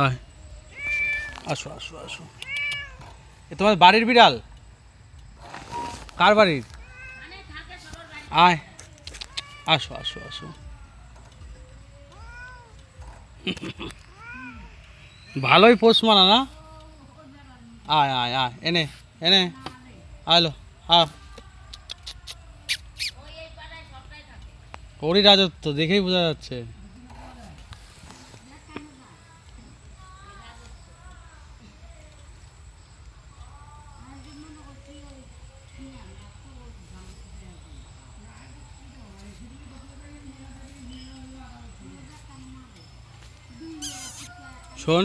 আয়, আসো আসো আসো। এ তোমার বাড়ির বিড়াল? কার বাড়ির? আয়, আসো আসো আসো। ভালোই পোষ মানা না? আয় আয় আয়, এনে এনে আয়লো। হ্যাঁ, ওরই রাজত্ব, দেখেই বোঝা যাচ্ছে। শোন,